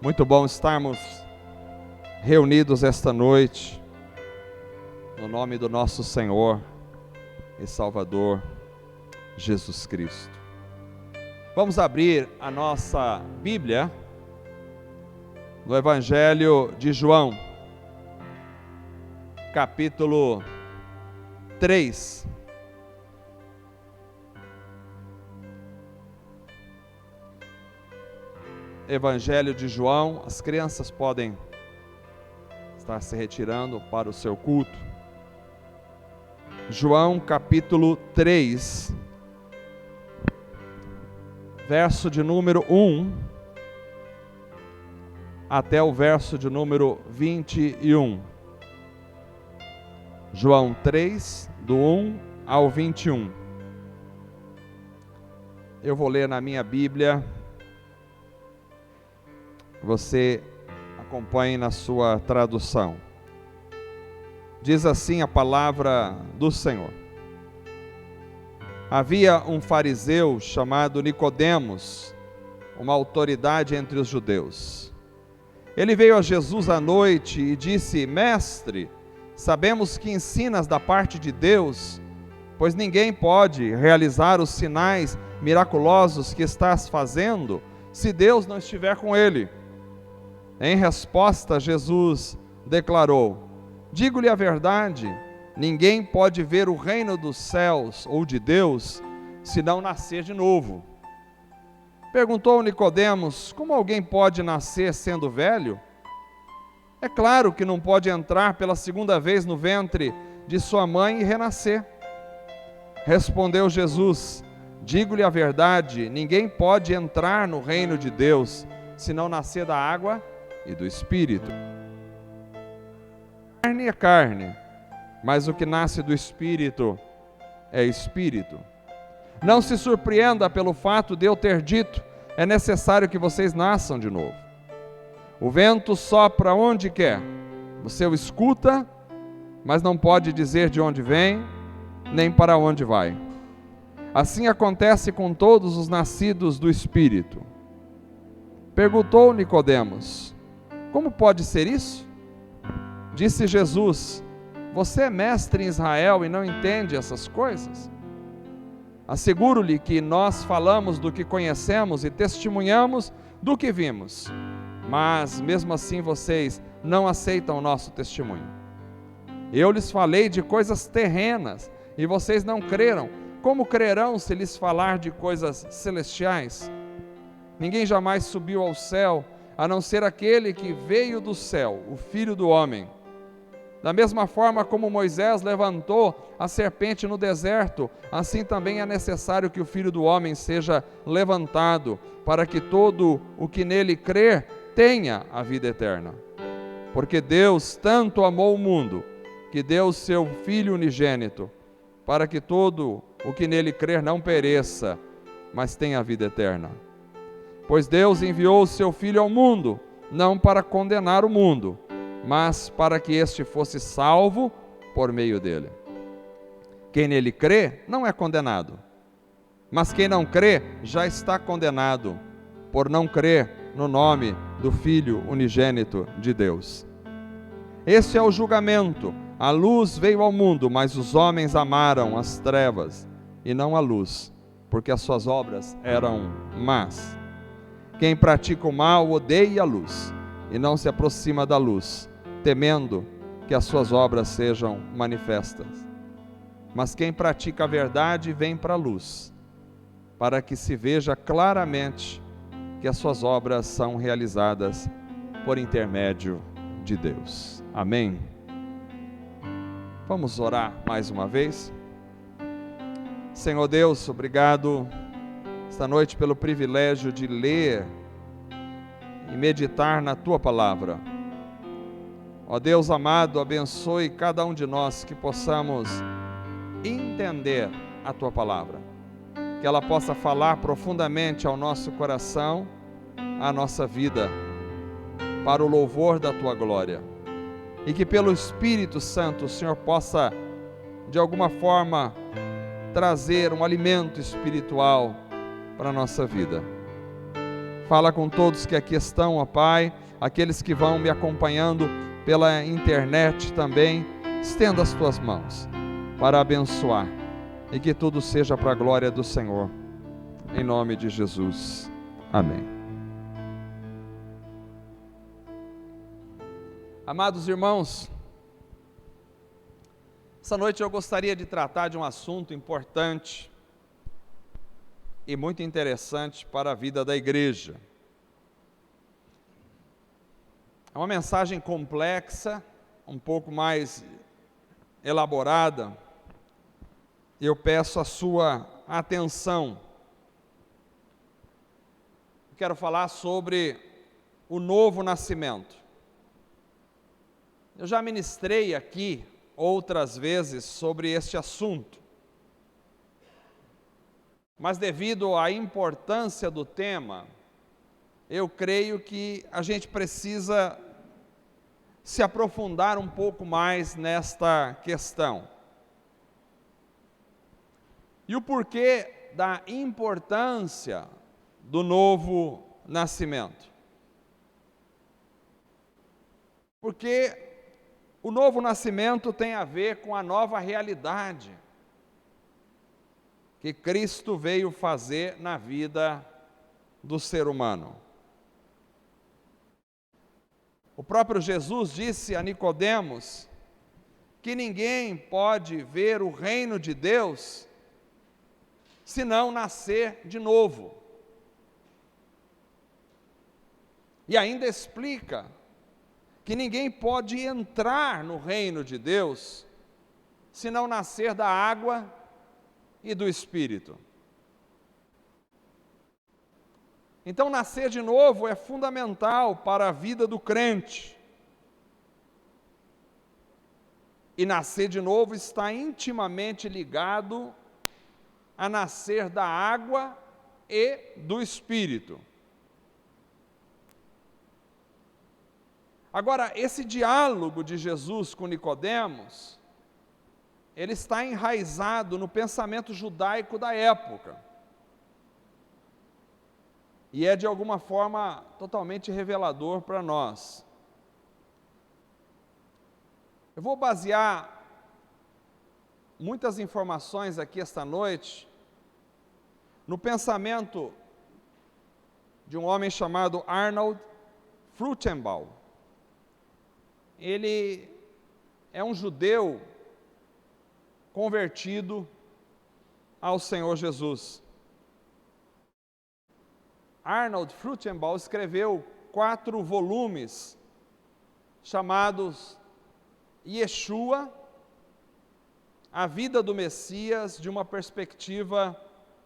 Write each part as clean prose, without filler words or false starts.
Muito bom estarmos reunidos esta noite, no nome do nosso Senhor e Salvador, Jesus Cristo. Vamos abrir a nossa Bíblia no Evangelho de João, capítulo 3. Evangelho de João, as crianças podem estar se retirando para o seu culto. João capítulo 3, verso de número 1 até o verso de número 21. João 3, do 1 ao 21. Eu vou ler na minha Bíblia. Você acompanhe na sua tradução. Diz assim a palavra do Senhor. Havia um fariseu chamado Nicodemos, uma autoridade entre os judeus. Ele veio a Jesus à noite e disse: Mestre, sabemos que ensinas da parte de Deus, pois ninguém pode realizar os sinais miraculosos que estás fazendo, se Deus não estiver com ele. Em resposta, Jesus declarou: Digo-lhe a verdade, ninguém pode ver o reino dos céus ou de Deus, se não nascer de novo. Perguntou Nicodemos: Como alguém pode nascer sendo velho? É claro que não pode entrar pela segunda vez no ventre de sua mãe e renascer. Respondeu Jesus: Digo-lhe a verdade, ninguém pode entrar no reino de Deus, se não nascer da água e do Espírito. Carne é carne, mas o que nasce do Espírito é Espírito. Não se surpreenda pelo fato de eu ter dito: é necessário que vocês nasçam de novo. O vento sopra onde quer, você o escuta, mas não pode dizer de onde vem, nem para onde vai. Assim acontece com todos os nascidos do Espírito. Perguntou Nicodemos: Como pode ser isso? Disse Jesus: Você é mestre em Israel e não entende essas coisas? Asseguro-lhe que nós falamos do que conhecemos e testemunhamos do que vimos, mas mesmo assim vocês não aceitam o nosso testemunho. Eu lhes falei de coisas terrenas e vocês não creram. Como crerão se lhes falar de coisas celestiais? Ninguém jamais subiu ao céu, a não ser aquele que veio do céu, o Filho do Homem. Da mesma forma como Moisés levantou a serpente no deserto, assim também é necessário que o Filho do Homem seja levantado, para que todo o que nele crer tenha a vida eterna. Porque Deus tanto amou o mundo, que deu o seu Filho unigênito, para que todo o que nele crer não pereça, mas tenha a vida eterna. Pois Deus enviou o seu Filho ao mundo, não para condenar o mundo, mas para que este fosse salvo por meio dele. Quem nele crê não é condenado, mas quem não crê já está condenado, por não crer no nome do Filho unigênito de Deus. Este é o julgamento: a luz veio ao mundo, mas os homens amaram as trevas e não a luz, porque as suas obras eram más. Quem pratica o mal odeia a luz e não se aproxima da luz, temendo que as suas obras sejam manifestas. Mas quem pratica a verdade vem para a luz, para que se veja claramente que as suas obras são realizadas por intermédio de Deus. Amém? Vamos orar mais uma vez? Senhor Deus, obrigado esta noite pelo privilégio de ler e meditar na Tua Palavra. Ó Deus amado, abençoe cada um de nós que possamos entender a Tua Palavra, que ela possa falar profundamente ao nosso coração, à nossa vida, para o louvor da Tua glória, e que pelo Espírito Santo o Senhor possa, de alguma forma, trazer um alimento espiritual para a nossa vida. Fala com todos que aqui estão, ó Pai, aqueles que vão me acompanhando pela internet também. Estenda as tuas mãos para abençoar e que tudo seja para a glória do Senhor. Em nome de Jesus. Amém. Amados irmãos, essa noite eu gostaria de tratar de um assunto importante e muito interessante para a vida da igreja. É uma mensagem complexa, um pouco mais elaborada. Eu peço a sua atenção. Quero falar sobre o novo nascimento. Eu já ministrei aqui outras vezes sobre este assunto, mas devido à importância do tema, eu creio que a gente precisa se aprofundar um pouco mais nesta questão. E o porquê da importância do novo nascimento? Porque o novo nascimento tem a ver com a nova realidade que Cristo veio fazer na vida do ser humano. O próprio Jesus disse a Nicodemos que ninguém pode ver o reino de Deus se não nascer de novo. E ainda explica que ninguém pode entrar no reino de Deus se não nascer da água e do Espírito. Então, nascer de novo é fundamental para a vida do crente. E nascer de novo está intimamente ligado a nascer da água e do Espírito. Agora, esse diálogo de Jesus com Nicodemos, ele está enraizado no pensamento judaico da época. E é de alguma forma totalmente revelador para nós. Eu vou basear muitas informações aqui esta noite no pensamento de um homem chamado Arnold Fruchtenbaum. Ele é um judeu convertido ao Senhor Jesus. Arnold Fruchtenbaum escreveu 4 volumes chamados Yeshua, a vida do Messias de uma perspectiva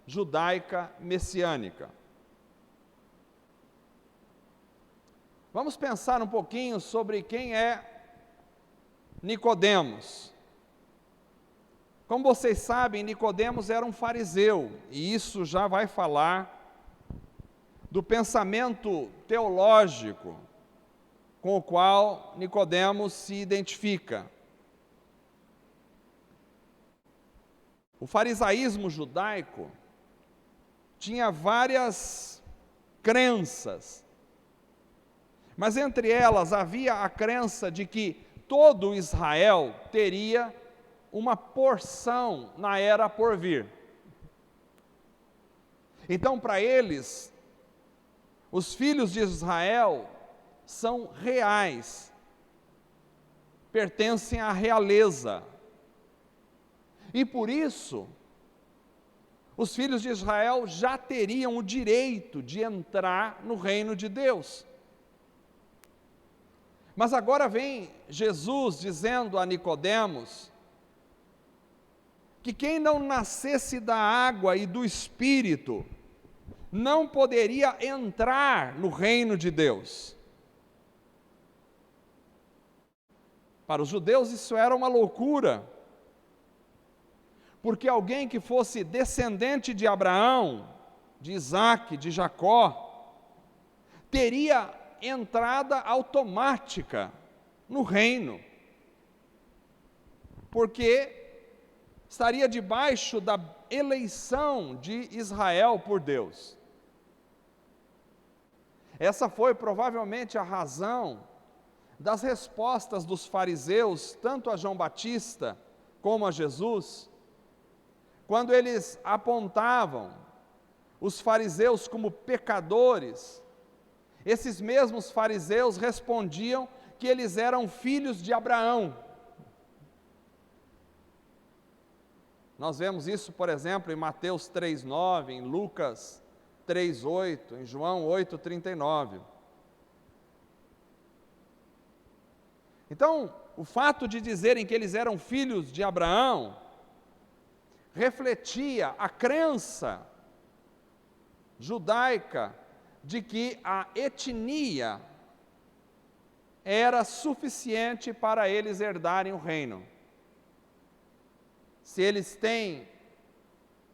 judaica messiânica. Vamos pensar um pouquinho sobre quem é Nicodemos. Como vocês sabem, Nicodemos era um fariseu, e isso já vai falar do pensamento teológico com o qual Nicodemos se identifica. O farisaísmo judaico tinha várias crenças, mas entre elas havia a crença de que todo Israel teria uma porção na era por vir. Então, para eles, os filhos de Israel são reais, pertencem à realeza. E por isso, os filhos de Israel já teriam o direito de entrar no reino de Deus. Mas agora vem Jesus dizendo a Nicodemos que quem não nascesse da água e do Espírito não poderia entrar no reino de Deus. Para os judeus isso era uma loucura, porque alguém que fosse descendente de Abraão, de Isaac, de Jacó, teria entrada automática no reino, porque estaria debaixo da eleição de Israel por Deus. Essa foi provavelmente a razão das respostas dos fariseus, tanto a João Batista como a Jesus, quando eles apontavam os fariseus como pecadores. Esses mesmos fariseus respondiam que eles eram filhos de Abraão. Nós vemos isso, por exemplo, em Mateus 3,9, em Lucas 3,8, em João 8,39. Então, o fato de dizerem que eles eram filhos de Abraão refletia a crença judaica de que a etnia era suficiente para eles herdarem o reino. Se eles têm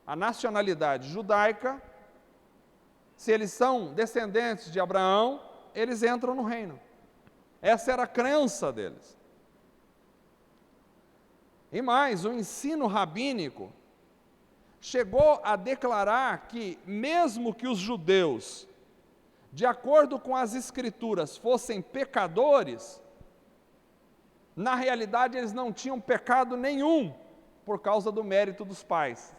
a nacionalidade judaica, se eles são descendentes de Abraão, eles entram no reino. Essa era a crença deles. E mais, o ensino rabínico chegou a declarar que, mesmo que os judeus, de acordo com as Escrituras, fossem pecadores, na realidade eles não tinham pecado nenhum, por causa do mérito dos pais.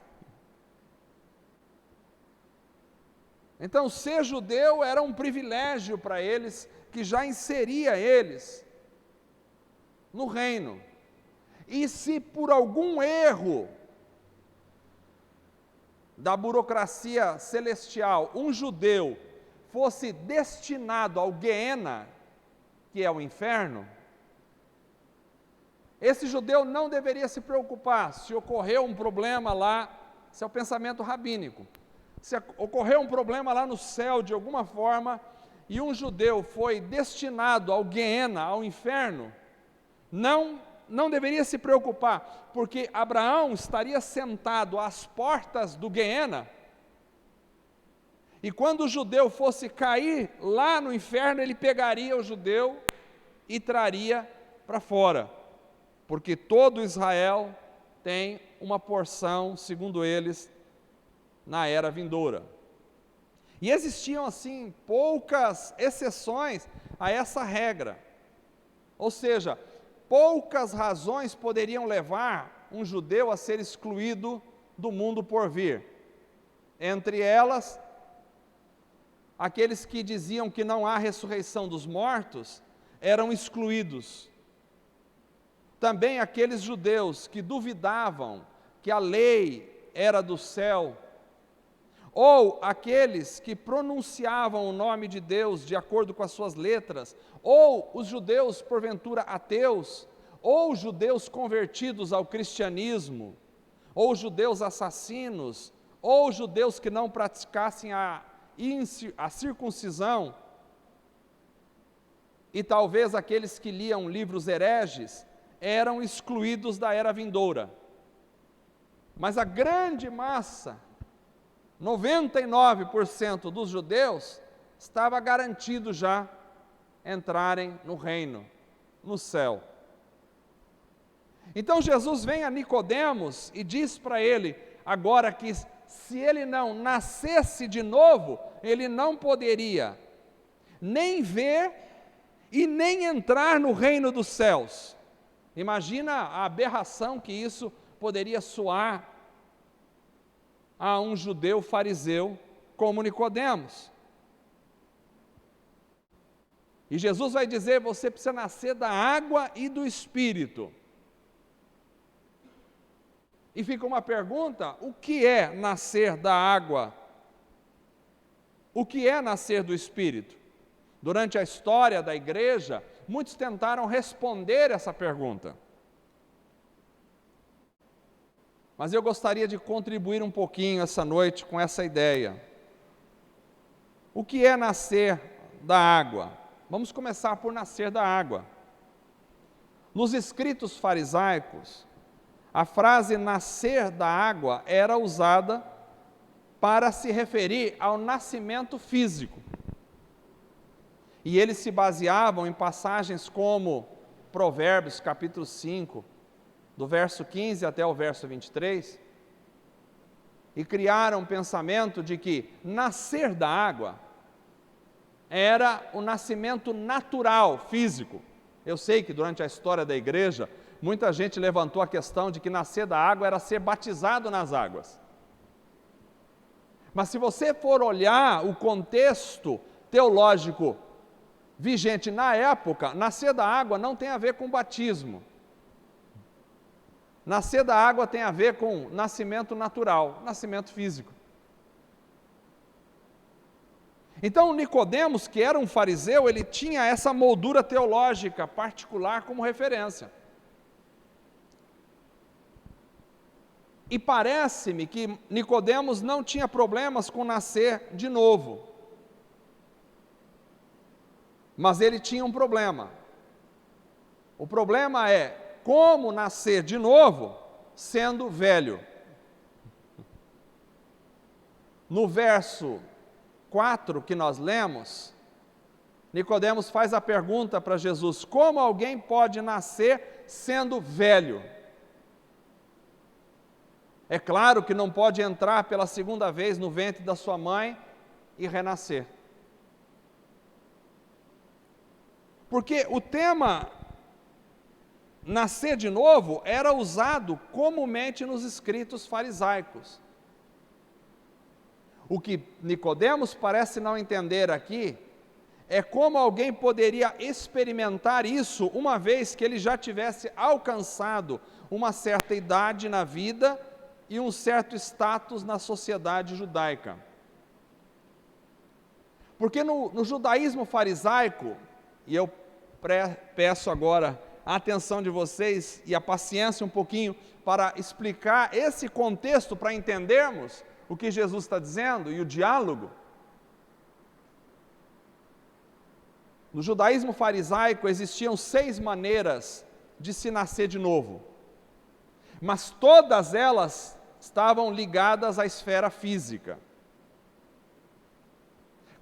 Então, ser judeu era um privilégio para eles, que já inseria eles no reino. E se por algum erro da burocracia celestial, um judeu fosse destinado ao Guiena, que é o inferno, esse judeu não deveria se preocupar se ocorreu um problema lá, esse é o pensamento rabínico, se ocorreu um problema lá no céu de alguma forma, e um judeu foi destinado ao Guiena, ao inferno, não deveria se preocupar, porque Abraão estaria sentado às portas do Guiena, e quando o judeu fosse cair lá no inferno, ele pegaria o judeu e traria para fora, porque todo Israel tem uma porção, segundo eles, na era vindoura. E existiam, assim, poucas exceções a essa regra, ou seja, poucas razões poderiam levar um judeu a ser excluído do mundo por vir. Entre elas, aqueles que diziam que não há ressurreição dos mortos eram excluídos. Também aqueles judeus que duvidavam que a lei era do céu, ou aqueles que pronunciavam o nome de Deus de acordo com as suas letras, ou os judeus porventura ateus, ou judeus convertidos ao cristianismo, ou judeus assassinos, ou judeus que não praticassem a circuncisão, e talvez aqueles que liam livros hereges, eram excluídos da era vindoura. Mas a grande massa, 99% dos judeus, estava garantido já entrarem no reino, no céu. Então Jesus vem a Nicodemos e diz para ele, agora que se ele não nascesse de novo, ele não poderia nem ver e nem entrar no reino dos céus. Imagina a aberração que isso poderia soar a um judeu fariseu como Nicodemos. E Jesus vai dizer, você precisa nascer da água e do Espírito. E fica uma pergunta, o que é nascer da água? O que é nascer do Espírito? Durante a história da igreja, muitos tentaram responder essa pergunta. Mas eu gostaria de contribuir um pouquinho essa noite com essa ideia. O que é nascer da água? Vamos começar por nascer da água. Nos escritos farisaicos, a frase nascer da água era usada para se referir ao nascimento físico. E eles se baseavam em passagens como Provérbios capítulo 5, do verso 15 até o verso 23, e criaram um pensamento de que nascer da água era o nascimento natural, físico. Eu sei que durante a história da igreja, muita gente levantou a questão de que nascer da água era ser batizado nas águas. Mas se você for olhar o contexto teológico vigente na época, nascer da água não tem a ver com batismo. Nascer da água tem a ver com nascimento natural, nascimento físico. Então Nicodemos, que era um fariseu, ele tinha essa moldura teológica particular como referência. E parece-me que Nicodemos não tinha problemas com nascer de novo. Mas ele tinha um problema. O problema é como nascer de novo sendo velho. No verso 4 que nós lemos, Nicodemos faz a pergunta para Jesus: como alguém pode nascer sendo velho? É claro que não pode entrar pela segunda vez no ventre da sua mãe e renascer. Porque o tema nascer de novo era usado comumente nos escritos farisaicos. O que Nicodemos parece não entender aqui é como alguém poderia experimentar isso uma vez que ele já tivesse alcançado uma certa idade na vida e um certo status na sociedade judaica. Porque no judaísmo farisaico, e eu peço agora a atenção de vocês e a paciência um pouquinho para explicar esse contexto, para entendermos o que Jesus está dizendo e o diálogo. No judaísmo farisaico existiam 6 maneiras de se nascer de novo, mas todas elas estavam ligadas à esfera física.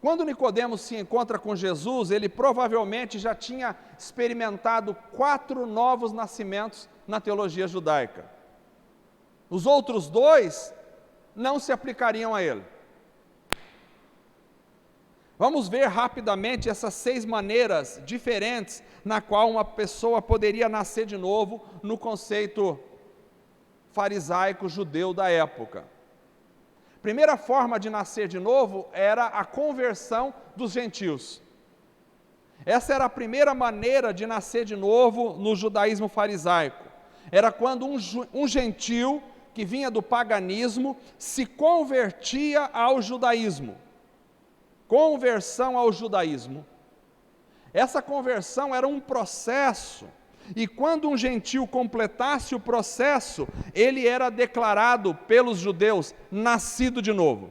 Quando Nicodemos se encontra com Jesus, ele provavelmente já tinha experimentado 4 novos nascimentos na teologia judaica. Os outros 2 não se aplicariam a ele. Vamos ver rapidamente essas 6 maneiras diferentes na qual uma pessoa poderia nascer de novo no conceito farisaico judeu da época. Primeira forma de nascer de novo era a conversão dos gentios. Essa era a primeira maneira de nascer de novo no judaísmo farisaico. Era quando um gentio que vinha do paganismo se convertia ao judaísmo. Conversão ao judaísmo. Essa conversão era um processo. E quando um gentio completasse o processo, ele era declarado pelos judeus nascido de novo.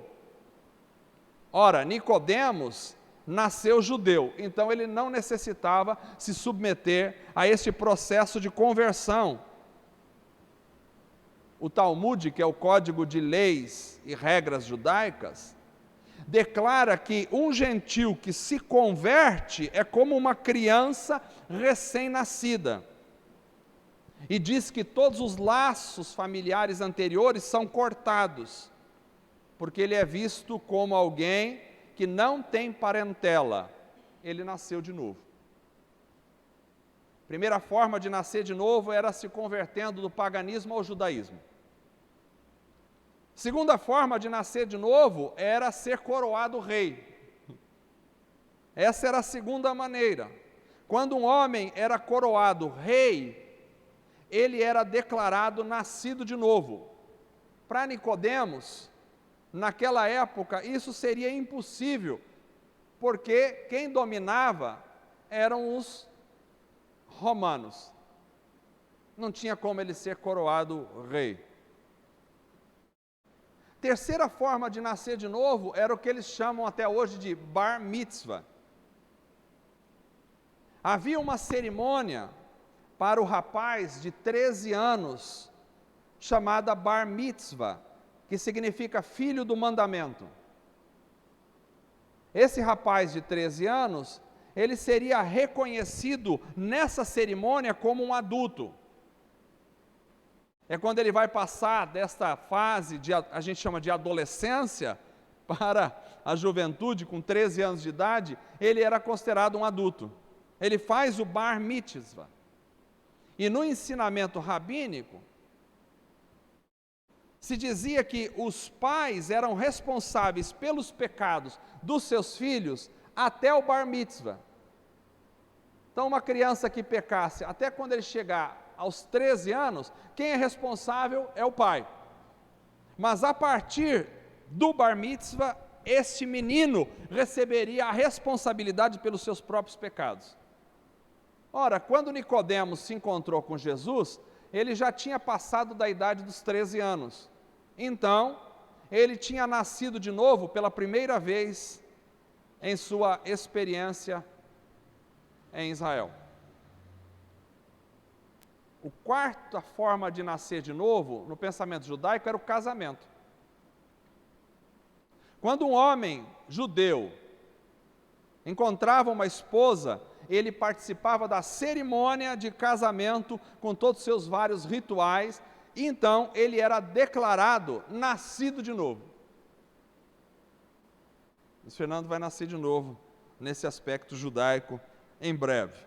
Ora, Nicodemos nasceu judeu, então ele não necessitava se submeter a este processo de conversão. O Talmud, que é o código de leis e regras judaicas, declara que um gentio que se converte é como uma criança recém-nascida. E diz que todos os laços familiares anteriores são cortados, porque ele é visto como alguém que não tem parentela. Ele nasceu de novo. Primeira forma de nascer de novo era se convertendo do paganismo ao judaísmo. Segunda forma de nascer de novo era ser coroado rei. Essa era a segunda maneira. Quando um homem era coroado rei, ele era declarado nascido de novo. Para Nicodemos, naquela época, isso seria impossível, porque quem dominava eram os romanos. Não tinha como ele ser coroado rei. Terceira forma de nascer de novo era o que eles chamam até hoje de bar mitzvah. Havia uma cerimônia para o rapaz de 13 anos, chamada bar mitzvah, que significa filho do mandamento. Esse rapaz de 13 anos, ele seria reconhecido nessa cerimônia como um adulto. É quando ele vai passar desta fase, a gente chama de adolescência, para a juventude, com 13 anos de idade, ele era considerado um adulto. Ele faz o bar mitzvah. E no ensinamento rabínico, se dizia que os pais eram responsáveis pelos pecados dos seus filhos até o bar mitzvah. Então, uma criança que pecasse até quando ele chegar aos 13 anos, quem é responsável é o pai. Mas a partir do bar mitzvah, este menino receberia a responsabilidade pelos seus próprios pecados. Ora, quando Nicodemos se encontrou com Jesus, ele já tinha passado da idade dos 13 anos. Então, ele tinha nascido de novo pela primeira vez em sua experiência em Israel. A quarta forma de nascer de novo, no pensamento judaico, era o casamento. Quando um homem judeu encontrava uma esposa, ele participava da cerimônia de casamento com todos os seus vários rituais, e então ele era declarado nascido de novo. O Fernando vai nascer de novo nesse aspecto judaico em breve.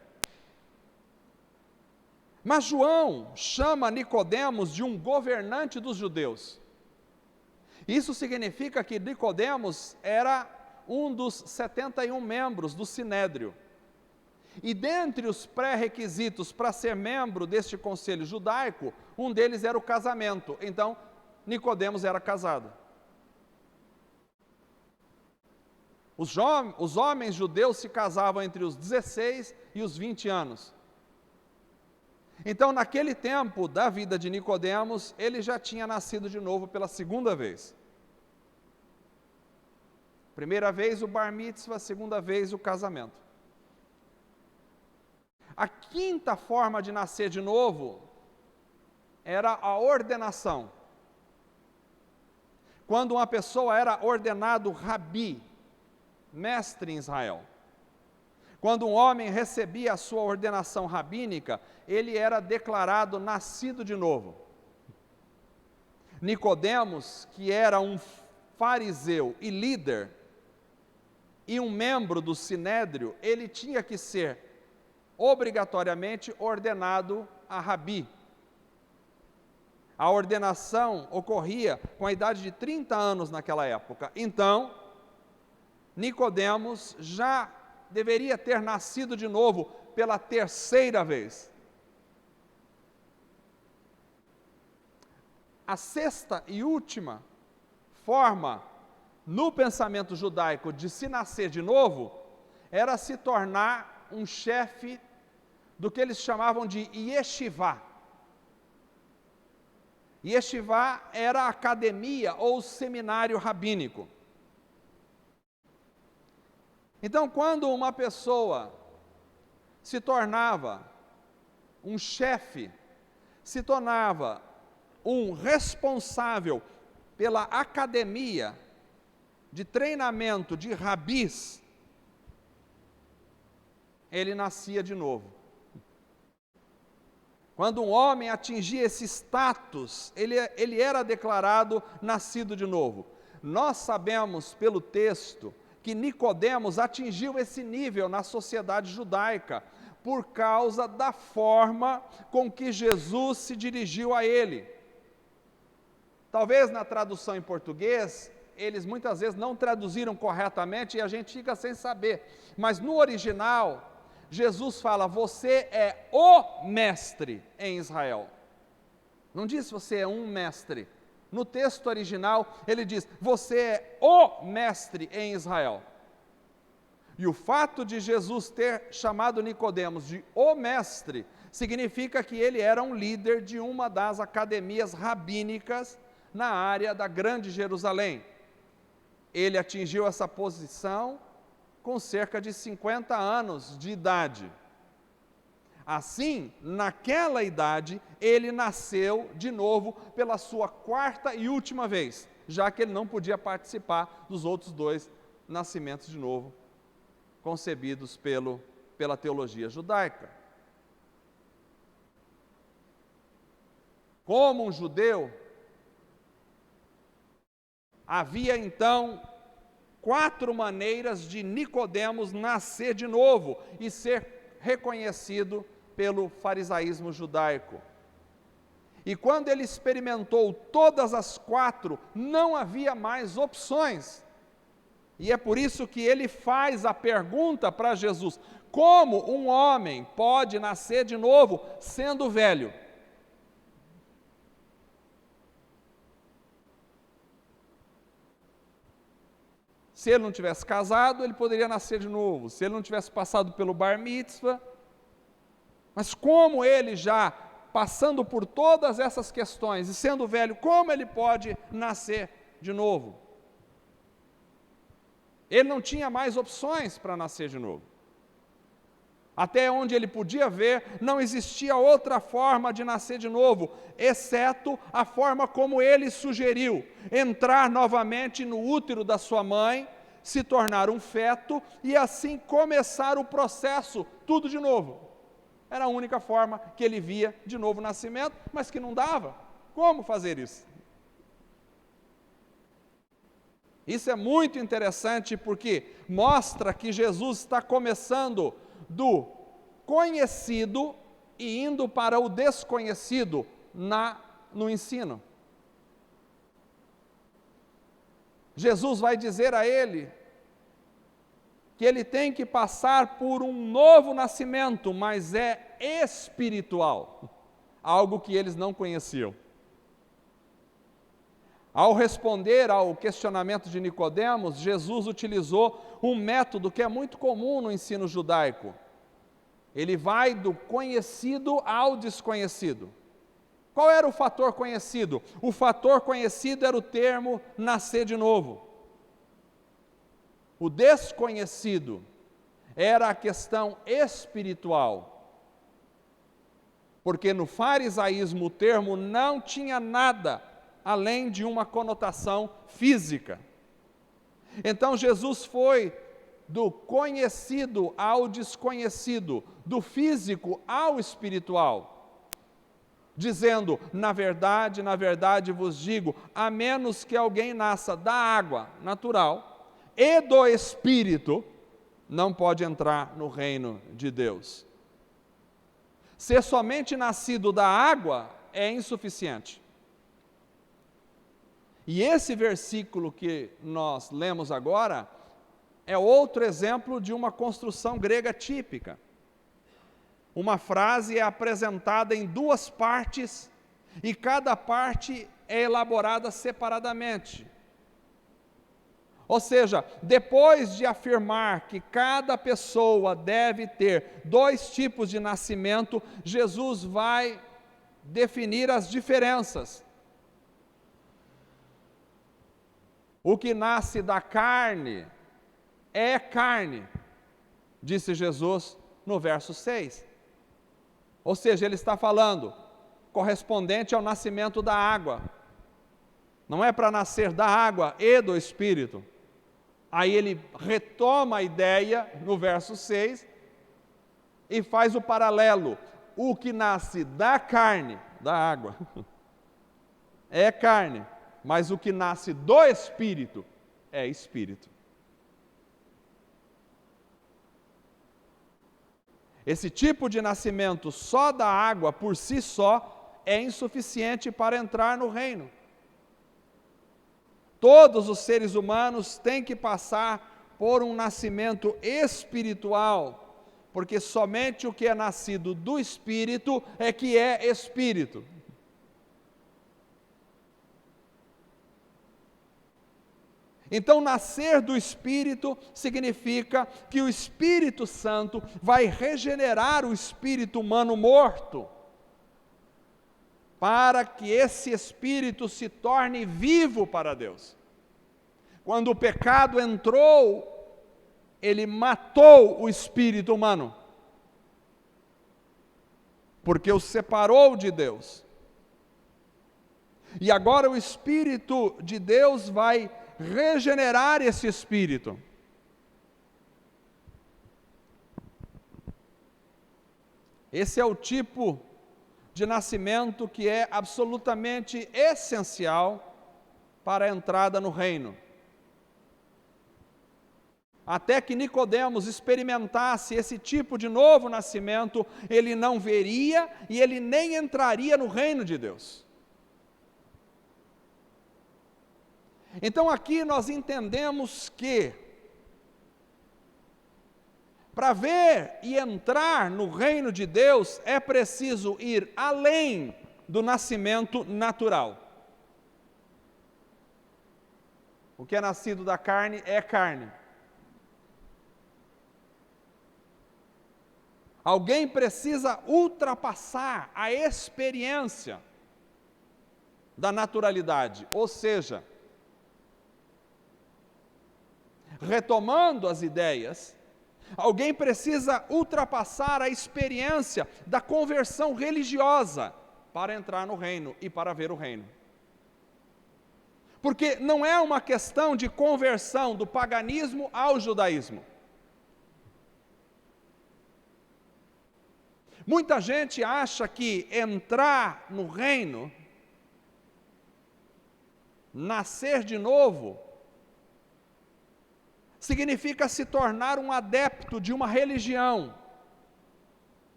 Mas João chama Nicodemos de um governante dos judeus. Isso significa que Nicodemos era um dos 71 membros do Sinédrio. E dentre os pré-requisitos para ser membro deste conselho judaico, um deles era o casamento. Então, Nicodemos era casado. Os homens judeus se casavam entre os 16 e os 20 anos. Então, naquele tempo da vida de Nicodemos, ele já tinha nascido de novo pela segunda vez. Primeira vez o bar mitzvah, segunda vez o casamento. A quinta forma de nascer de novo era a ordenação. Quando uma pessoa era ordenado rabi, mestre em Israel. Quando um homem recebia a sua ordenação rabínica, ele era declarado nascido de novo. Nicodemos, que era um fariseu e líder, e um membro do Sinédrio, ele tinha que ser obrigatoriamente ordenado a rabi. A ordenação ocorria com a idade de 30 anos naquela época. Então, Nicodemos já deveria ter nascido de novo pela terceira vez. A sexta e última forma no pensamento judaico de se nascer de novo era se tornar um chefe do que eles chamavam de yeshivá. Yeshivá era a academia ou seminário rabínico. Então, quando uma pessoa se tornava um chefe, se tornava um responsável pela academia de treinamento de rabis, ele nascia de novo. Quando um homem atingia esse status, ele era declarado nascido de novo. Nós sabemos pelo texto que Nicodemos atingiu esse nível na sociedade judaica por causa da forma com que Jesus se dirigiu a ele. Talvez na tradução em português, eles muitas vezes não traduziram corretamente e a gente fica sem saber. Mas no original, Jesus fala, você é o mestre em Israel. Não diz você é um mestre. No texto original, ele diz, você é o mestre em Israel. E o fato de Jesus ter chamado Nicodemos de o mestre, significa que ele era um líder de uma das academias rabínicas na área da Grande Jerusalém. Ele atingiu essa posição com cerca de 50 anos de idade. Assim, naquela idade, ele nasceu de novo pela sua quarta e última vez, já que ele não podia participar dos outros dois nascimentos de novo, concebidos pela teologia judaica. Como um judeu, havia então 4 maneiras de Nicodemos nascer de novo e ser reconhecido pelo farisaísmo judaico. E quando ele experimentou todas as 4, não havia mais opções. E é por isso que ele faz a pergunta para Jesus: como um homem pode nascer de novo sendo velho? Se ele não tivesse casado, ele poderia nascer de novo. Se ele não tivesse passado pelo bar mitzvah. Mas como ele já passando por todas essas questões e sendo velho, como ele pode nascer de novo? Ele não tinha mais opções para nascer de novo. Até onde ele podia ver, não existia outra forma de nascer de novo, exceto a forma como ele sugeriu: entrar novamente no útero da sua mãe, se tornar um feto e assim começar o processo, tudo de novo. Era a única forma que ele via de novo nascimento, mas que não dava. Como fazer isso? Isso é muito interessante porque mostra que Jesus está começando do conhecido e indo para o desconhecido no ensino. Jesus vai dizer a ele que ele tem que passar por um novo nascimento, mas é espiritual, algo que eles não conheciam. Ao responder ao questionamento de Nicodemos, Jesus utilizou um método que é muito comum no ensino judaico. Ele vai do conhecido ao desconhecido. Qual era o fator conhecido? O fator conhecido era o termo nascer de novo. O desconhecido era a questão espiritual. Porque no farisaísmo o termo não tinha nada além de uma conotação física. Então Jesus foi do conhecido ao desconhecido, do físico ao espiritual, dizendo: na verdade vos digo, a menos que alguém nasça da água natural e do Espírito, não pode entrar no reino de Deus. Ser somente nascido da água é insuficiente. E esse versículo que nós lemos agora é outro exemplo de uma construção grega típica. Uma frase é apresentada em 2 partes e cada parte é elaborada separadamente. Ou seja, depois de afirmar que cada pessoa deve ter 2 tipos de nascimento, Jesus vai definir as diferenças. O que nasce da carne é carne, disse Jesus no verso 6. Ou seja, ele está falando correspondente ao nascimento da água. Não é para nascer da água e do Espírito. Aí ele retoma a ideia no verso 6 e faz o paralelo. O que nasce da carne, da água, é carne, mas o que nasce do Espírito é Espírito. Esse tipo de nascimento só da água, por si só, é insuficiente para entrar no reino. Todos os seres humanos têm que passar por um nascimento espiritual, porque somente o que é nascido do Espírito é que é Espírito. Então, nascer do Espírito significa que o Espírito Santo vai regenerar o espírito humano morto, para que esse espírito se torne vivo para Deus. Quando o pecado entrou, ele matou o espírito humano, porque o separou de Deus. E agora o Espírito de Deus vai regenerar esse espírito. Esse é o tipo de nascimento que é absolutamente essencial para a entrada no reino. até que Nicodemos experimentasse esse tipo de novo nascimento, ele não veria e ele nem entraria no reino de Deus. Então aqui nós entendemos que, para ver e entrar no reino de Deus, é preciso ir além do nascimento natural. O que é nascido da carne é carne. Alguém precisa ultrapassar a experiência da naturalidade, ou seja, retomando as ideias, alguém precisa ultrapassar a experiência da conversão religiosa para entrar no reino e para ver o reino. Porque não é uma questão de conversão do paganismo ao judaísmo. Muita gente acha que entrar no reino, nascer de novo, significa se tornar um adepto de uma religião,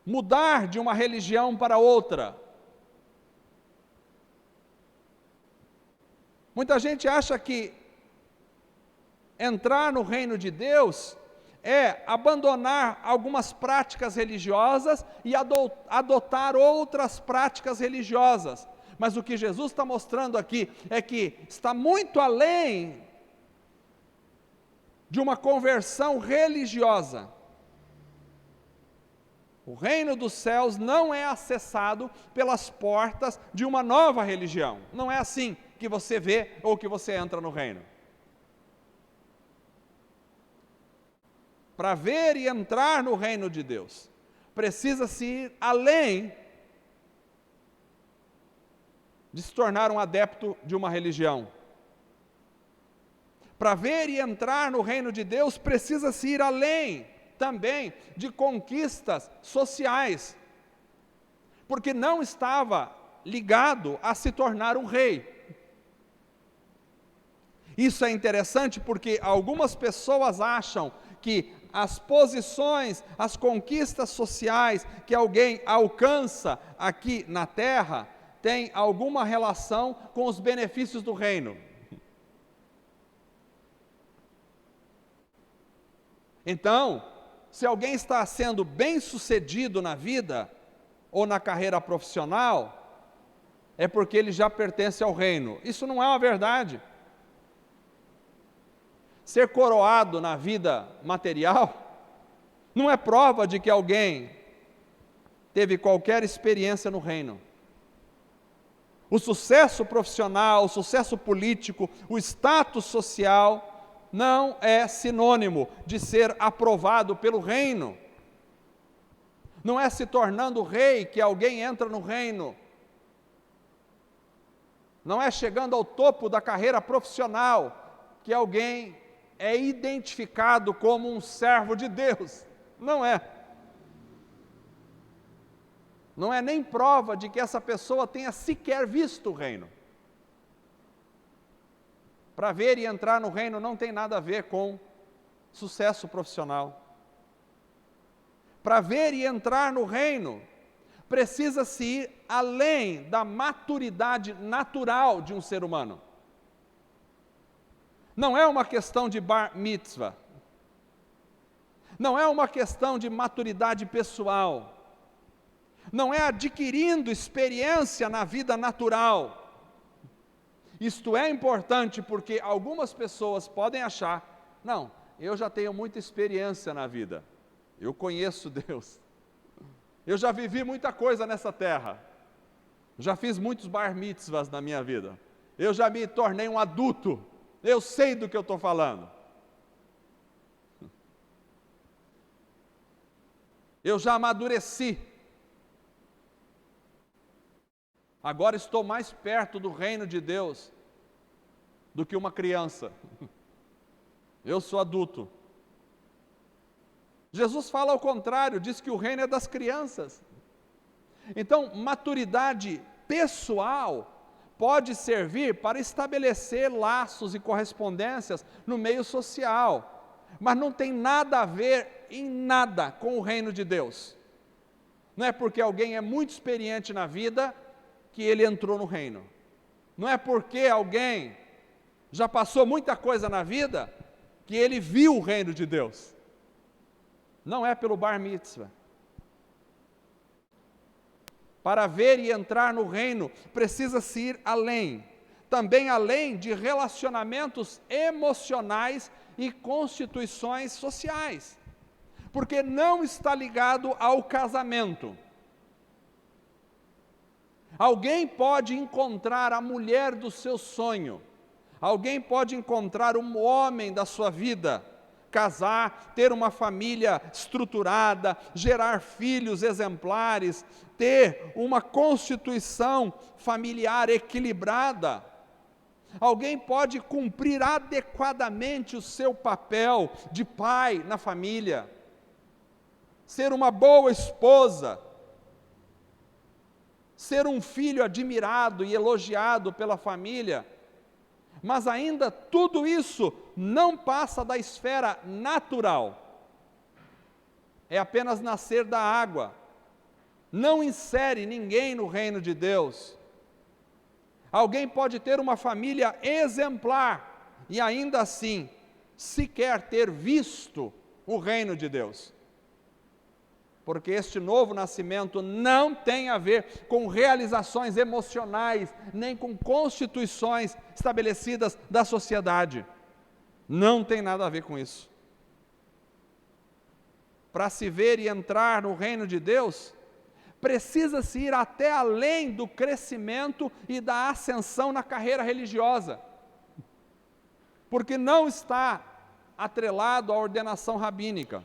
mudar de uma religião para outra. Muita gente acha que entrar no reino de Deus é abandonar algumas práticas religiosas e adotar outras práticas religiosas. Mas o que Jesus está mostrando aqui é que está muito além de uma conversão religiosa. O reino dos céus não é acessado pelas portas de uma nova religião. Não é assim que você vê ou que você entra no reino. Para ver e entrar no reino de Deus, precisa-se ir além de se tornar um adepto de uma religião. Para ver e entrar no reino de Deus, precisa-se ir além também de conquistas sociais, porque não estava ligado a se tornar um rei. Isso é interessante porque algumas pessoas acham que as posições, as conquistas sociais que alguém alcança aqui na terra têm alguma relação com os benefícios do reino. Então, se alguém está sendo bem-sucedido na vida ou na carreira profissional, é porque ele já pertence ao reino. Isso não é uma verdade. Ser coroado na vida material não é prova de que alguém teve qualquer experiência no reino. O sucesso profissional, o sucesso político, o status social não é sinônimo de ser aprovado pelo reino. Não é se tornando rei que alguém entra no reino. Não é chegando ao topo da carreira profissional que alguém é identificado como um servo de Deus. Não é. Não é nem prova de que essa pessoa tenha sequer visto o reino. Para ver e entrar no reino não tem nada a ver com sucesso profissional. Para ver e entrar no reino, precisa-se ir além da maturidade natural de um ser humano. Não é uma questão de bar mitzvah. Não é uma questão de maturidade pessoal. Não é adquirindo experiência na vida natural. Isto é importante porque algumas pessoas podem achar, não, eu já tenho muita experiência na vida. Eu conheço Deus. Eu já vivi muita coisa nessa terra. Já fiz muitos bar mitzvahs na minha vida. Eu já me tornei um adulto. Eu sei do que eu estou falando. Eu já amadureci. Agora estou mais perto do reino de Deus do que uma criança. Eu sou adulto. Jesus fala ao contrário, diz que o reino é das crianças. Então, maturidade pessoal pode servir para estabelecer laços e correspondências no meio social, mas não tem nada a ver em nada com o reino de Deus. Não é porque alguém é muito experiente na vida que ele entrou no reino. Não é porque alguém já passou muita coisa na vida que ele viu o reino de Deus. Não é pelo bar mitzvah. Para ver e entrar no reino, precisa-se ir além. Também além de relacionamentos emocionais e constituições sociais. Porque não está ligado ao casamento. Alguém pode encontrar a mulher do seu sonho. Alguém pode encontrar um homem da sua vida, casar, ter uma família estruturada, gerar filhos exemplares, ter uma constituição familiar equilibrada. Alguém pode cumprir adequadamente o seu papel de pai na família, ser uma boa esposa, ser um filho admirado e elogiado pela família, mas ainda tudo isso não passa da esfera natural. É apenas nascer da água. Não insere ninguém no reino de Deus. Alguém pode ter uma família exemplar e ainda assim sequer ter visto o reino de Deus. Porque este novo nascimento não tem a ver com realizações emocionais, nem com constituições estabelecidas da sociedade. Não tem nada a ver com isso. Para se ver e entrar no reino de Deus, precisa-se ir até além do crescimento e da ascensão na carreira religiosa. Porque não está atrelado à ordenação rabínica.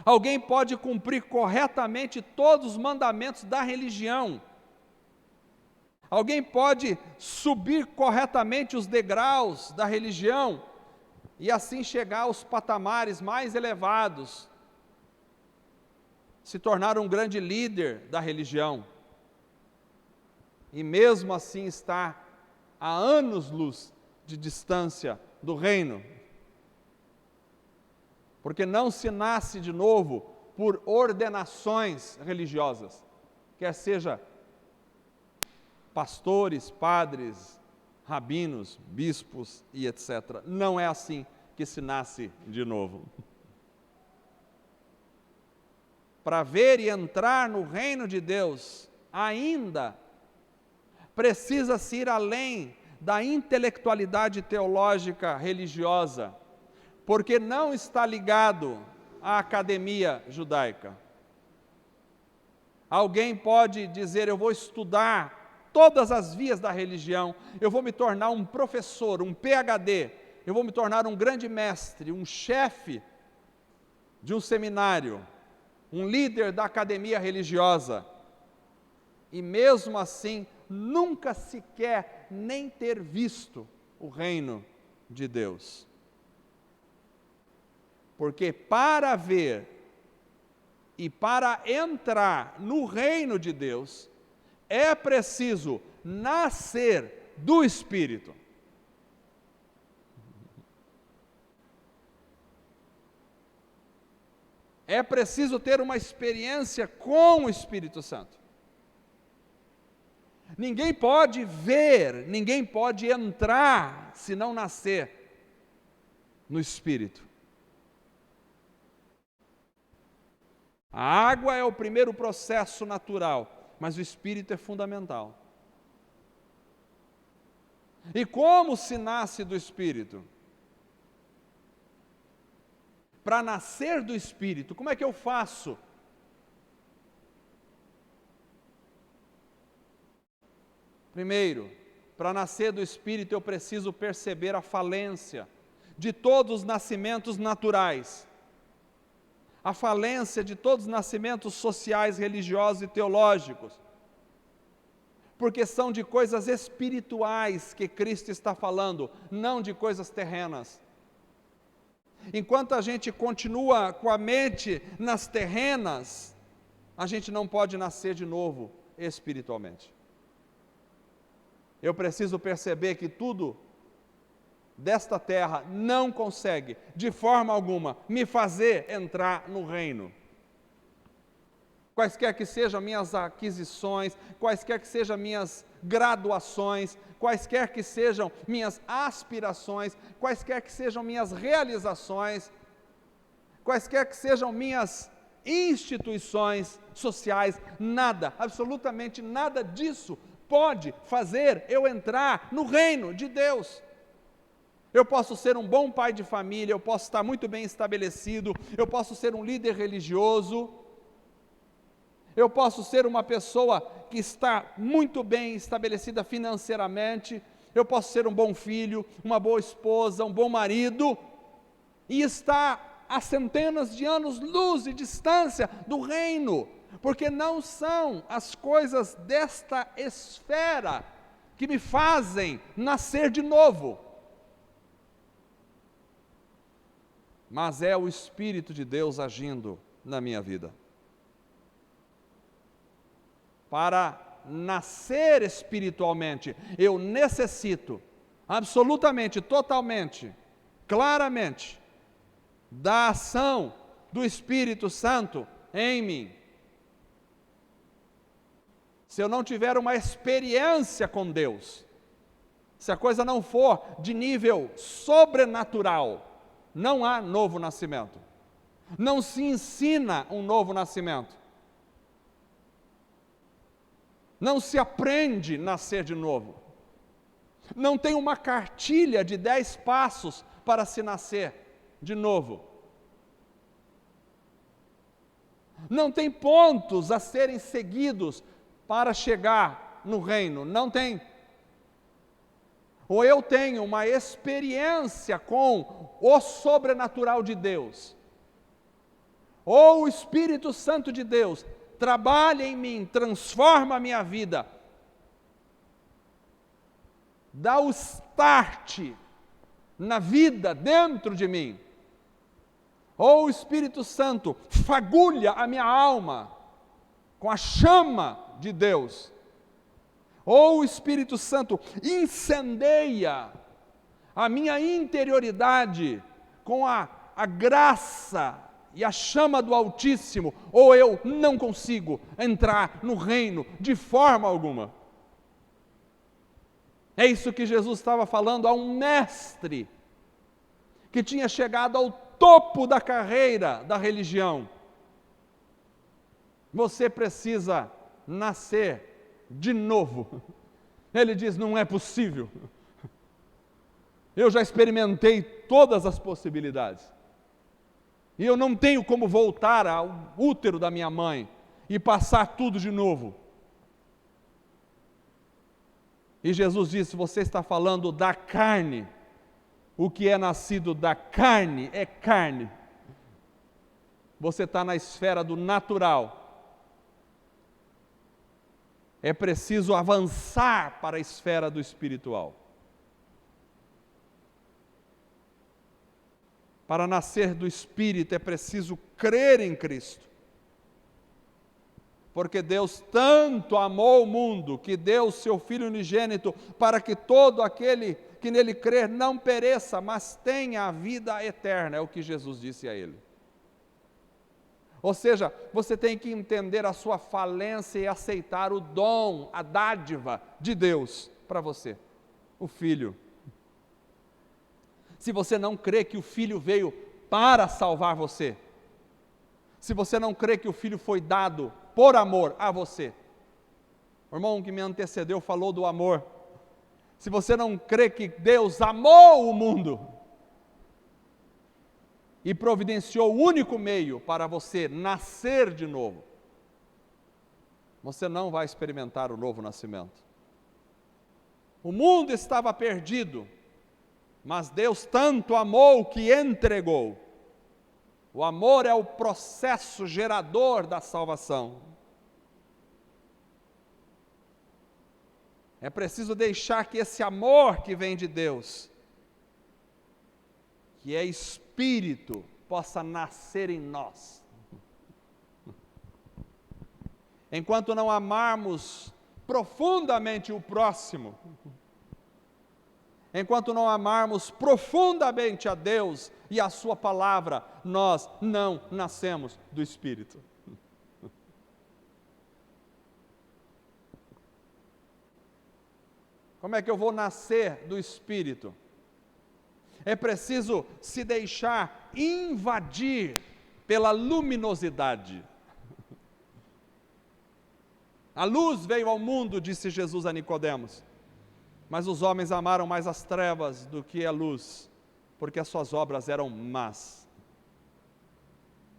Alguém pode cumprir corretamente todos os mandamentos da religião. Alguém pode subir corretamente os degraus da religião e assim chegar aos patamares mais elevados, se tornar um grande líder da religião. E mesmo assim está a anos-luz de distância do reino. Porque não se nasce de novo por ordenações religiosas, quer seja pastores, padres, rabinos, bispos e etc. Não é assim que se nasce de novo. Para ver e entrar no reino de Deus, ainda precisa-se ir além da intelectualidade teológica religiosa, porque não está ligado à academia judaica. Alguém pode dizer, eu vou estudar todas as vias da religião, eu vou me tornar um professor, um PhD, eu vou me tornar um grande mestre, um chefe de um seminário, um líder da academia religiosa, e mesmo assim, nunca sequer nem ter visto o reino de Deus. Porque para ver e para entrar no reino de Deus, é preciso nascer do Espírito. É preciso ter uma experiência com o Espírito Santo. Ninguém pode ver, ninguém pode entrar se não nascer no Espírito. A água é o primeiro processo natural, mas o Espírito é fundamental. E como se nasce do Espírito? Para nascer do Espírito, como é que eu faço? Primeiro, para nascer do Espírito eu preciso perceber a falência de todos os nascimentos naturais. A falência de todos os nascimentos sociais, religiosos e teológicos. Porque são de coisas espirituais que Cristo está falando, não de coisas terrenas. Enquanto a gente continua com a mente nas terrenas, a gente não pode nascer de novo espiritualmente. Eu preciso perceber que tudo desta terra não consegue, de forma alguma, me fazer entrar no reino. Quaisquer que sejam minhas aquisições, quaisquer que sejam minhas graduações, quaisquer que sejam minhas aspirações, quaisquer que sejam minhas realizações, quaisquer que sejam minhas instituições sociais, nada, absolutamente nada disso pode fazer eu entrar no reino de Deus. Eu posso ser um bom pai de família, eu posso estar muito bem estabelecido, eu posso ser um líder religioso, eu posso ser uma pessoa que está muito bem estabelecida financeiramente, eu posso ser um bom filho, uma boa esposa, um bom marido, e estar a centenas de anos-luz de distância do reino, porque não são as coisas desta esfera que me fazem nascer de novo, mas é o Espírito de Deus agindo na minha vida. Para nascer espiritualmente, eu necessito, absolutamente, totalmente, claramente, da ação do Espírito Santo em mim. Se eu não tiver uma experiência com Deus, se a coisa não for de nível sobrenatural, não há novo nascimento. Não se ensina um novo nascimento. Não se aprende a nascer de novo. Não tem uma cartilha de 10 passos para se nascer de novo. Não tem pontos a serem seguidos para chegar no reino. Não tem. Ou eu tenho uma experiência com o sobrenatural de Deus, ou o Espírito Santo de Deus trabalha em mim, transforma a minha vida, dá o start na vida dentro de mim, ou o Espírito Santo fagulha a minha alma com a chama de Deus, ou o Espírito Santo incendeia a minha interioridade com a graça e a chama do Altíssimo, ou eu não consigo entrar no reino de forma alguma. É isso que Jesus estava falando a um mestre que tinha chegado ao topo da carreira da religião. Você precisa nascer de novo. Ele diz: não é possível. Eu já experimentei todas as possibilidades. E eu não tenho como voltar ao útero da minha mãe e passar tudo de novo. E Jesus disse: você está falando da carne. O que é nascido da carne é carne. Você está na esfera do natural. É preciso avançar para a esfera do espiritual. Para nascer do Espírito é preciso crer em Cristo. Porque Deus tanto amou o mundo, que deu o seu Filho unigênito, para que todo aquele que nele crer não pereça, mas tenha a vida eterna, é o que Jesus disse a ele. Ou seja, você tem que entender a sua falência e aceitar o dom, a dádiva de Deus para você, o Filho. Se você não crê que o Filho veio para salvar você, se você não crê que o Filho foi dado por amor a você, o irmão que me antecedeu falou do amor, se você não crê que Deus amou o mundo e providenciou o único meio para você nascer de novo, você não vai experimentar o novo nascimento. O mundo estava perdido, mas Deus tanto amou que entregou. O amor é o processo gerador da salvação. É preciso deixar que esse amor que vem de Deus, que é Espírito, possa nascer em nós. Enquanto não amarmos profundamente o próximo, enquanto não amarmos profundamente a Deus e a sua palavra, nós não nascemos do Espírito. Como é que eu vou nascer do Espírito? É preciso se deixar invadir pela luminosidade. A luz veio ao mundo, disse Jesus a Nicodemos, mas os homens amaram mais as trevas do que a luz, porque as suas obras eram más.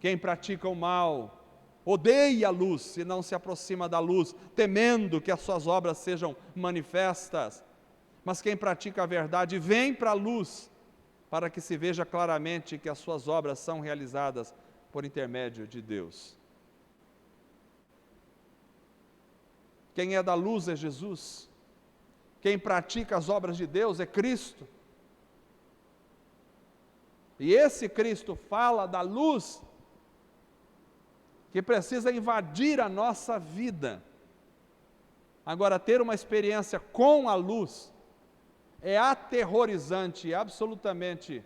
Quem pratica o mal odeia a luz e não se aproxima da luz, temendo que as suas obras sejam manifestas. Mas quem pratica a verdade vem para a luz, para que se veja claramente que as suas obras são realizadas por intermédio de Deus. Quem é da luz é Jesus. Quem pratica as obras de Deus é Cristo. E esse Cristo fala da luz que precisa invadir a nossa vida. Agora, ter uma experiência com a luz é aterrorizante, absolutamente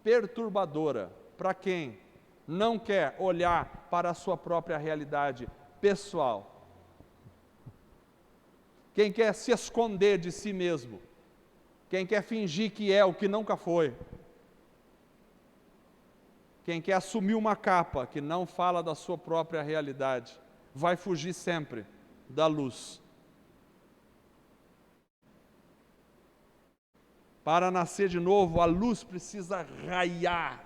perturbadora para quem não quer olhar para a sua própria realidade pessoal. Quem quer se esconder de si mesmo. Quem quer fingir que é o que nunca foi. Quem quer assumir uma capa que não fala da sua própria realidade, vai fugir sempre da luz. Para nascer de novo, a luz precisa raiar.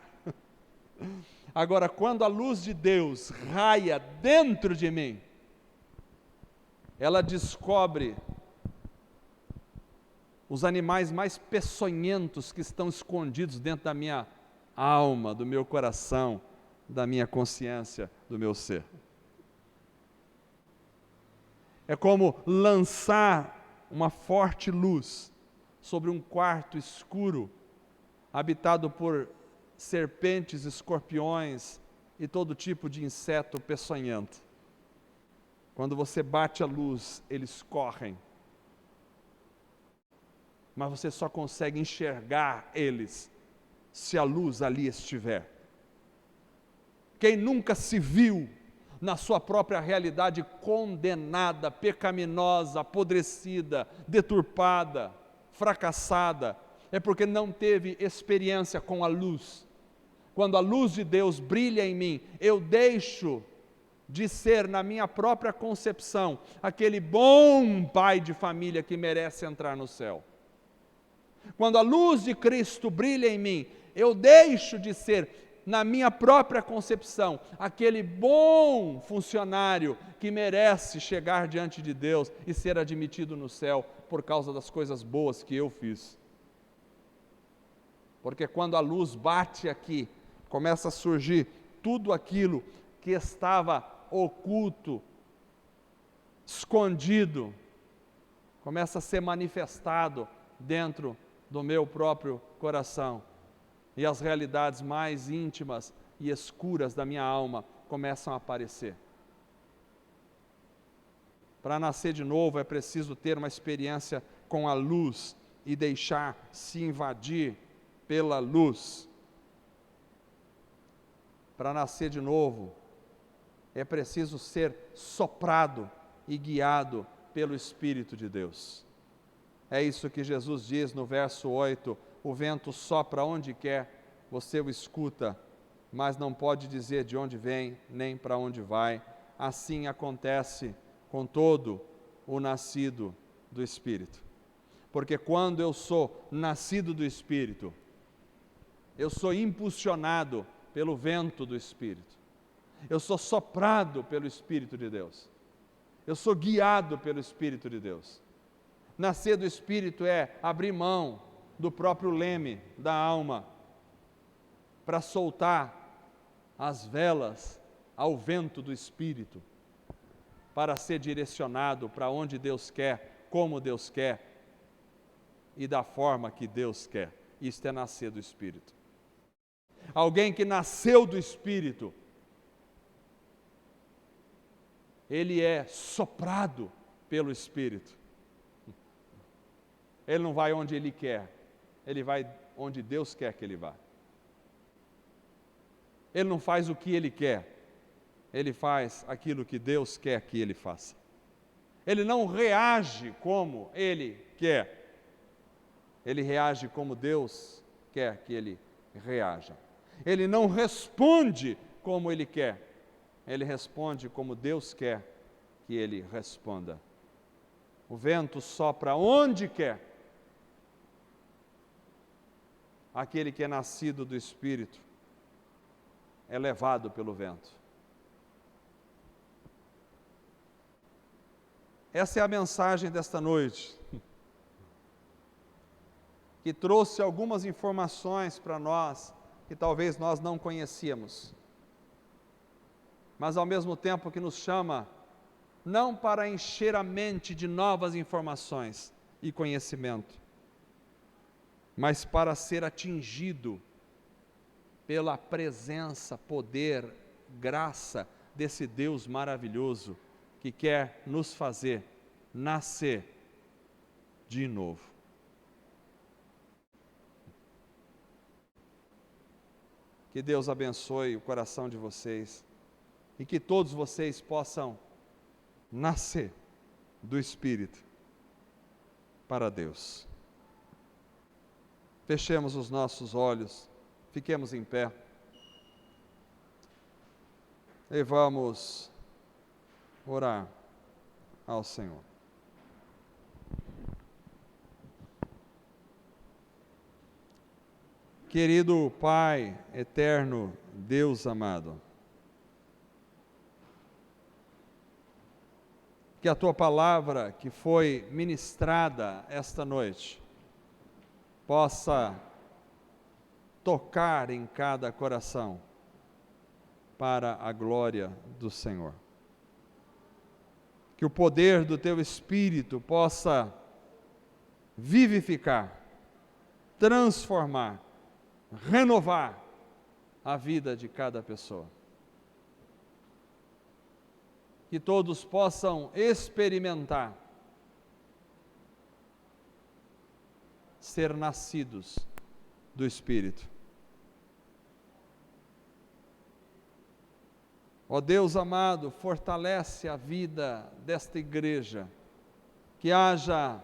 Agora, quando a luz de Deus raia dentro de mim, ela descobre os animais mais peçonhentos que estão escondidos dentro da minha alma, do meu coração, da minha consciência, do meu ser. É como lançar uma forte luz sobre um quarto escuro, habitado por serpentes, escorpiões e todo tipo de inseto peçonhento. Quando você bate a luz, eles correm. Mas você só consegue enxergar eles se a luz ali estiver. Quem nunca se viu na sua própria realidade condenada, pecaminosa, apodrecida, deturpada, fracassada, é porque não teve experiência com a luz. Quando a luz de Deus brilha em mim, eu deixo de ser, na minha própria concepção, aquele bom pai de família que merece entrar no céu. Quando a luz de Cristo brilha em mim, eu deixo de ser, na minha própria concepção, aquele bom funcionário que merece chegar diante de Deus e ser admitido no céu por causa das coisas boas que eu fiz. Porque quando a luz bate aqui, começa a surgir tudo aquilo que estava oculto, escondido, começa a ser manifestado dentro do meu próprio coração. E as realidades mais íntimas e escuras da minha alma começam a aparecer. Para nascer de novo é preciso ter uma experiência com a luz e deixar se invadir pela luz. Para nascer de novo é preciso ser soprado e guiado pelo Espírito de Deus. É isso que Jesus diz no verso 8, o vento sopra onde quer, você o escuta, mas não pode dizer de onde vem, nem para onde vai. Assim acontece com todo o nascido do Espírito. Porque quando eu sou nascido do Espírito, eu sou impulsionado pelo vento do Espírito. Eu sou soprado pelo Espírito de Deus. Eu sou guiado pelo Espírito de Deus. Nascer do Espírito é abrir mão do próprio leme da alma para soltar as velas ao vento do Espírito, para ser direcionado para onde Deus quer, como Deus quer e da forma que Deus quer. Isto é nascer do Espírito. Alguém que nasceu do Espírito, ele é soprado pelo Espírito. Ele não vai onde ele quer, ele vai onde Deus quer que ele vá. Ele não faz o que ele quer, ele faz aquilo que Deus quer que ele faça. Ele não reage como ele quer, ele reage como Deus quer que ele reaja. Ele não responde como ele quer, ele responde como Deus quer que ele responda. O vento sopra onde quer. Aquele que é nascido do Espírito é levado pelo vento. Essa é a mensagem desta noite, que trouxe algumas informações para nós que talvez nós não conhecíamos, mas ao mesmo tempo que nos chama não para encher a mente de novas informações e conhecimento, mas para ser atingido pela presença, poder, graça desse Deus maravilhoso que quer nos fazer nascer de novo. Que Deus abençoe o coração de vocês e que todos vocês possam nascer do Espírito para Deus. Fechemos os nossos olhos, fiquemos em pé e vamos orar ao Senhor. Querido Pai eterno, Deus amado, que a Tua palavra que foi ministrada esta noite possa tocar em cada coração para a glória do Senhor. Que o poder do Teu Espírito possa vivificar, transformar, renovar a vida de cada pessoa. Que todos possam experimentar ser nascidos do Espírito. Ó Deus amado, fortalece a vida desta igreja, que haja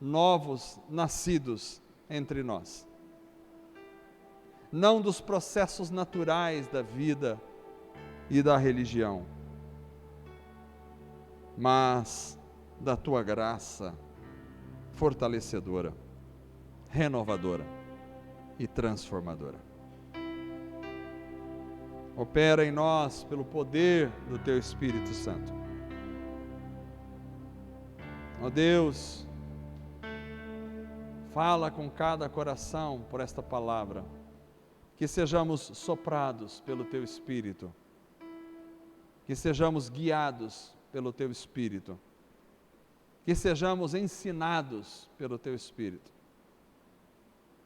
novos nascidos entre nós. Não dos processos naturais da vida e da religião, mas da Tua graça fortalecedora, renovadora e transformadora. Opera em nós pelo poder do Teu Espírito Santo. Ó Deus, fala com cada coração por esta palavra, que sejamos soprados pelo Teu Espírito, que sejamos guiados pelo Teu Espírito, que sejamos ensinados pelo Teu Espírito,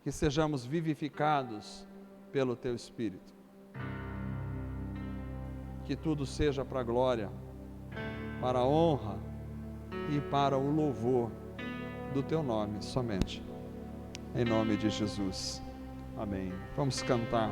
que sejamos vivificados pelo Teu Espírito. Que tudo seja para a glória, para a honra e para o louvor do Teu nome somente. Em nome de Jesus. Amém. Vamos cantar.